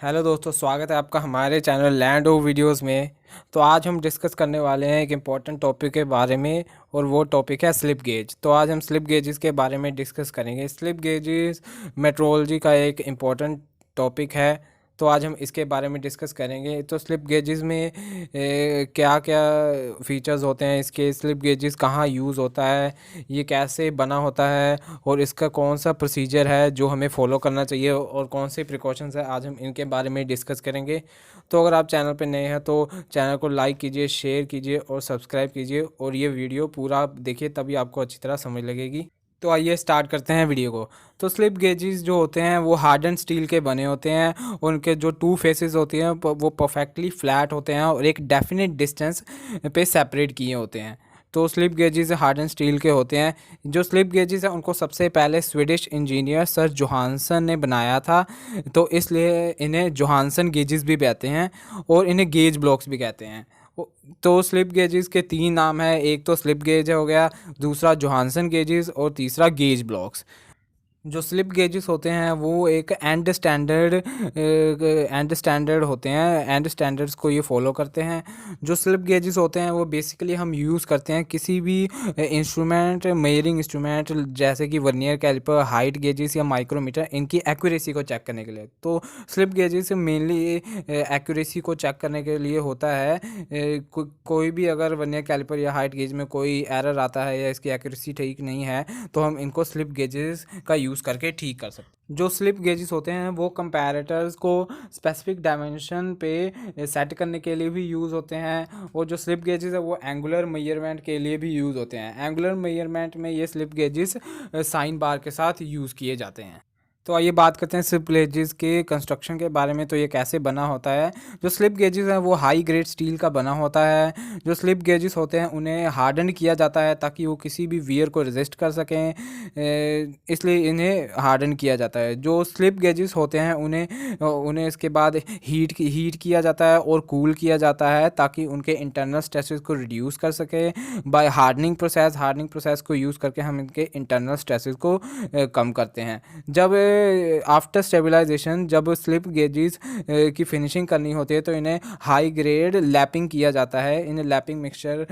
Hello दोस्तों, स्वागत है आपका हमारे चैनल लैंड ऑफ वीडियोस में। तो आज हम डिस्कस करने वाले हैं एक इम्पॉर्टेंट टॉपिक के बारे में, और वो टॉपिक है स्लिप गेज। तो आज हम स्लिप गेजेस के बारे में डिस्कस करेंगे। स्लिप गेजेस मेट्रोलॉजी का एक इम्पॉर्टेंट टॉपिक है, तो आज हम इसके बारे में डिस्कस करेंगे। तो स्लिप गेजेस में क्या क्या फ़ीचर्स होते हैं, इसके स्लिप गेजेस कहाँ यूज़ होता है, ये कैसे बना होता है, और इसका कौन सा प्रोसीजर है जो हमें फॉलो करना चाहिए, और कौन से प्रिकॉशंस है, आज हम इनके बारे में डिस्कस करेंगे। तो अगर आप चैनल पर नए हैं तो चैनल को लाइक कीजिए, शेयर कीजिए और सब्सक्राइब कीजिए, और ये वीडियो पूरा देखिए, तभी आपको अच्छी तरह समझ लगेगी। तो आइए स्टार्ट करते हैं वीडियो को। तो स्लिप गेजेस जो होते हैं वो हार्डन स्टील के बने होते हैं। उनके जो टू फेसेस होती हैं वो परफेक्टली फ्लैट होते हैं और एक डेफिनेट डिस्टेंस पे सेपरेट किए होते हैं। तो स्लिप गेजेस हार्डन स्टील के होते हैं। जो स्लिप गेजेस हैं उनको सबसे पहले स्वीडिश इंजीनियर सर जोहानसन ने बनाया था, तो इसलिए इन्हें जोहानसन गेजेस भी कहते हैं, और इन्हें गेज ब्लॉक्स भी कहते हैं। तो स्लिप गेजेस के तीन नाम है, एक तो स्लिप गेज हो गया, दूसरा जोहानसन गेजेस, और तीसरा गेज ब्लॉक्स। जो स्लिप गेजेस होते हैं वो एक एंड स्टैंडर्ड होते हैं, एंड स्टैंडर्ड्स को ये फॉलो करते हैं। जो स्लिप गेजेस होते हैं वो बेसिकली हम यूज़ करते हैं किसी भी इंस्ट्रूमेंट, मेजरिंग इंस्ट्रूमेंट जैसे कि वर्नियर कैलिपर, हाइट गेजेस या माइक्रोमीटर, इनकी एक्यूरेसी को चेक करने के लिए। तो स्लिप गेजेस मेनली एक्यूरेसी को चेक करने के लिए होता है। कोई भी अगर वर्नियर कैलिपर या हाइट गेज में कोई एरर आता है या इसकी एक्यूरेसी ठीक नहीं है, तो हम इनको स्लिप गेजेस का यूज़ करके ठीक कर सकते हैं। जो स्लिप गेजेस होते हैं वो कंपैरेटर्स को स्पेसिफिक डायमेंशन पे सेट करने के लिए भी यूज़ होते हैं, और जो स्लिप गेजेस है वो एंगुलर मेजरमेंट के लिए भी यूज़ होते हैं। एंगुलर मेजरमेंट में ये स्लिप गेजेस साइन बार के साथ यूज़ किए जाते हैं। तो आइए बात करते हैं स्लिप गेजेस के कंस्ट्रक्शन के बारे में। तो ये कैसे बना होता है। जो स्लिप गेजेस है वो हाई ग्रेड स्टील का बना होता है। जो स्लिप गेजेस होते हैं उन्हें हार्डन किया जाता है ताकि वो किसी भी वियर को रेजिस्ट कर सकें, इसलिए इन्हें हार्डन किया जाता है। जो स्लिप गेजेस होते हैं उन्हें उन्हें इसके बाद हीट किया जाता है और कूल किया जाता है ताकि उनके इंटरनल स्ट्रेसेस को रिड्यूस कर सके बाय हार्डनिंग प्रोसेस को यूज़ करके हम इनके इंटरनल स्ट्रेसेस को कम करते हैं। जब आफ्टर स्टेबलाइजेशन जब स्लिप गेजेस की फिनिशिंग करनी होती है तो इन्हें हाई ग्रेड लैपिंग किया जाता है। इन्हें लैपिंग मिक्सचर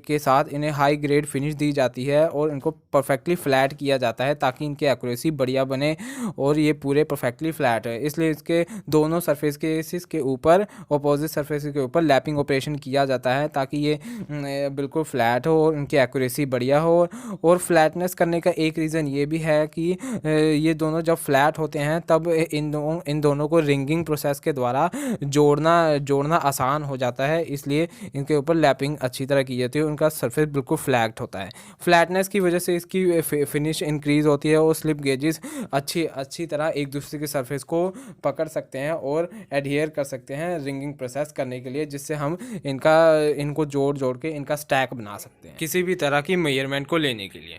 के साथ इन्हें हाई ग्रेड फिनिश दी जाती है और इनको परफेक्टली फ्लैट किया जाता है ताकि इनकी एक्यूरेसी बढ़िया बने और ये पूरे परफेक्टली फ्लैट है। इसलिए इसके दोनों सरफेस के ऊपर, अपोजिट सरफेस के ऊपर लैपिंग ऑपरेशन किया जाता है ताकि ये बिल्कुल फ्लैट हो और इनकी एक्यूरेसी बढ़िया हो। और फ्लैटनेस करने का एक रीज़न ये भी है कि ये दोनों जब फ्लैट होते हैं तब इन दोनों को रिंगिंग प्रोसेस के द्वारा जोड़ना आसान हो जाता है, इसलिए इनके ऊपर लैपिंग अच्छी तरह की जाती है। उनका सरफेस बिल्कुल फ्लैट होता है। फ्लैटनेस की वजह से इसकी फिनिश इंक्रीज़ होती है और स्लिप गेजेस अच्छी तरह एक दूसरे के सरफेस को पकड़ सकते हैं और एडहियर कर सकते हैं रिंगिंग प्रोसेस करने के लिए, जिससे हम इनको जोड़ के इनका स्टैक बना सकते हैं किसी भी तरह की मेजरमेंट को लेने के लिए।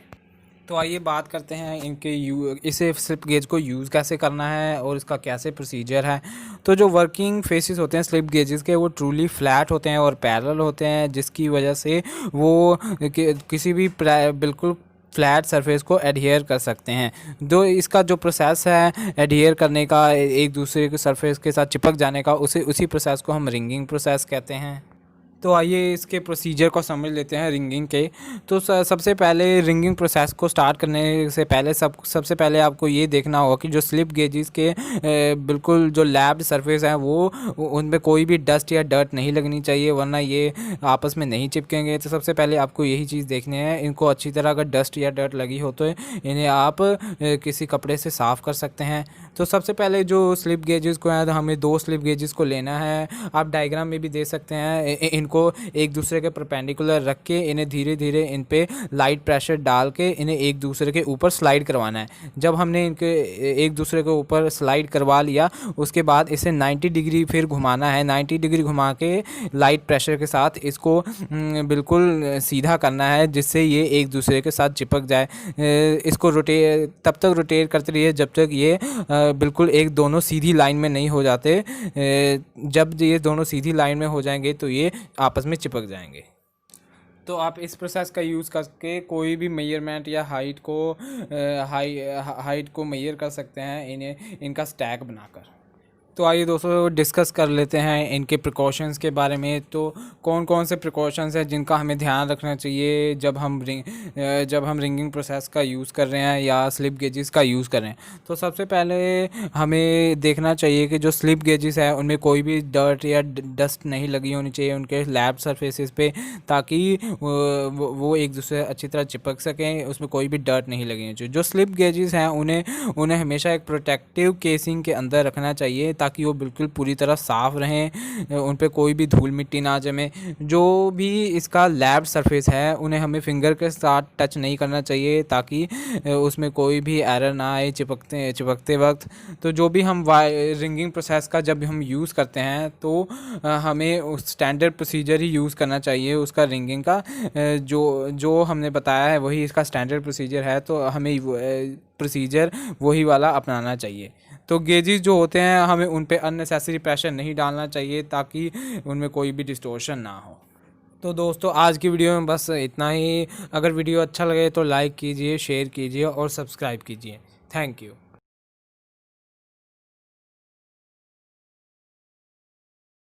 तो आइए बात करते हैं इसे स्लिप गेज को यूज़ कैसे करना है और इसका कैसे प्रोसीजर है। तो जो वर्किंग फेसेस होते हैं स्लिप गेजेस के वो ट्रूली फ्लैट होते हैं और पैरेलल होते हैं, जिसकी वजह से वो किसी भी बिल्कुल फ्लैट सरफेस को एडहियर कर सकते हैं। दो इसका जो प्रोसेस है एडहियर करने का, एक दूसरे के सरफेस के साथ चिपक जाने का, उसी प्रोसेस को हम रिंगिंग प्रोसेस कहते हैं। तो आइए इसके प्रोसीजर को समझ लेते हैं रिंगिंग के। तो सबसे पहले रिंगिंग प्रोसेस को स्टार्ट करने से पहले सबसे पहले आपको ये देखना होगा कि जो स्लिप गेजेस के बिल्कुल जो लैब्ड सरफेस हैं वो उनमें कोई भी डस्ट या डर्ट नहीं लगनी चाहिए, वरना ये आपस में नहीं चिपकेंगे। तो सबसे पहले आपको यही चीज़ देखनी है। इनको अच्छी तरह अगर डस्ट या डर्ट लगी हो तो इन्हें आप किसी कपड़े से साफ़ कर सकते हैं। तो सबसे पहले जो स्लिप गेजेस को है, तो हमें 2 स्लिप गेजेस को लेना है। आप डायग्राम में भी देख सकते हैं। इनको एक दूसरे के परपेंडिकुलर रख के इन्हें धीरे धीरे इन पे लाइट प्रेशर डाल के इन्हें एक दूसरे के ऊपर स्लाइड करवाना है। जब हमने इनके एक दूसरे के ऊपर स्लाइड करवा लिया, उसके बाद इसे 90 डिग्री फिर घुमाना है। 90 डिग्री घुमा के लाइट प्रेशर के साथ इसको बिल्कुल सीधा करना है, जिससे ये एक दूसरे के साथ चिपक जाए। इसको तब तक रोटेट करते रहिए जब तक ये बिल्कुल दोनों सीधी लाइन में नहीं हो जाते। जब ये दोनों सीधी लाइन में हो जाएंगे तो ये आपस में चिपक जाएंगे। तो आप इस प्रोसेस का यूज़ करके कोई भी मेजरमेंट या हाइट को मेजर कर सकते हैं इनका स्टैक बनाकर। तो आइए दोस्तों डिस्कस कर लेते हैं इनके प्रिकॉशंस के बारे में। तो कौन कौन से प्रिकॉशंस हैं जिनका हमें ध्यान रखना चाहिए जब हम रिंगिंग प्रोसेस का यूज़ कर रहे हैं या स्लिप गेजेस का यूज़ कर रहे हैं। तो सबसे पहले हमें देखना चाहिए कि जो स्लिप गेजेस है उनमें कोई भी डर्ट या डस्ट नहीं लगी होनी चाहिए उनके लैब सरफेसेस पे, ताकि वो एक दूसरे से अच्छी तरह चिपक सकें, उसमें कोई भी डर्ट नहीं लगी होनी चाहिए। जो स्लिप गेजेस हैं उन्हें हमेशा एक प्रोटेक्टिव केसिंग के अंदर रखना चाहिए ताकि वो बिल्कुल पूरी तरह साफ़ रहें, उन पे कोई भी धूल मिट्टी ना जमे। जो भी इसका लैब सरफेस है उन्हें हमें फिंगर के साथ टच नहीं करना चाहिए ताकि उसमें कोई भी एरर ना आए चिपकते वक्त। तो जो भी हम रिंगिंग प्रोसेस का जब हम यूज़ करते हैं तो हमें उस स्टैंडर्ड प्रोसीजर ही यूज़ करना चाहिए उसका रिंगिंग का। जो हमने बताया है वही इसका स्टैंडर्ड प्रोसीजर है, तो हमें प्रोसीजर वही वाला अपनाना चाहिए। तो गेजेस जो होते हैं हमें उन पे अननेसेसरी प्रेशर नहीं डालना चाहिए ताकि उनमें कोई भी डिस्टॉर्शन ना हो। तो दोस्तों आज की वीडियो में बस इतना ही। अगर वीडियो अच्छा लगे तो लाइक कीजिए, शेयर कीजिए और सब्सक्राइब कीजिए। Thank you.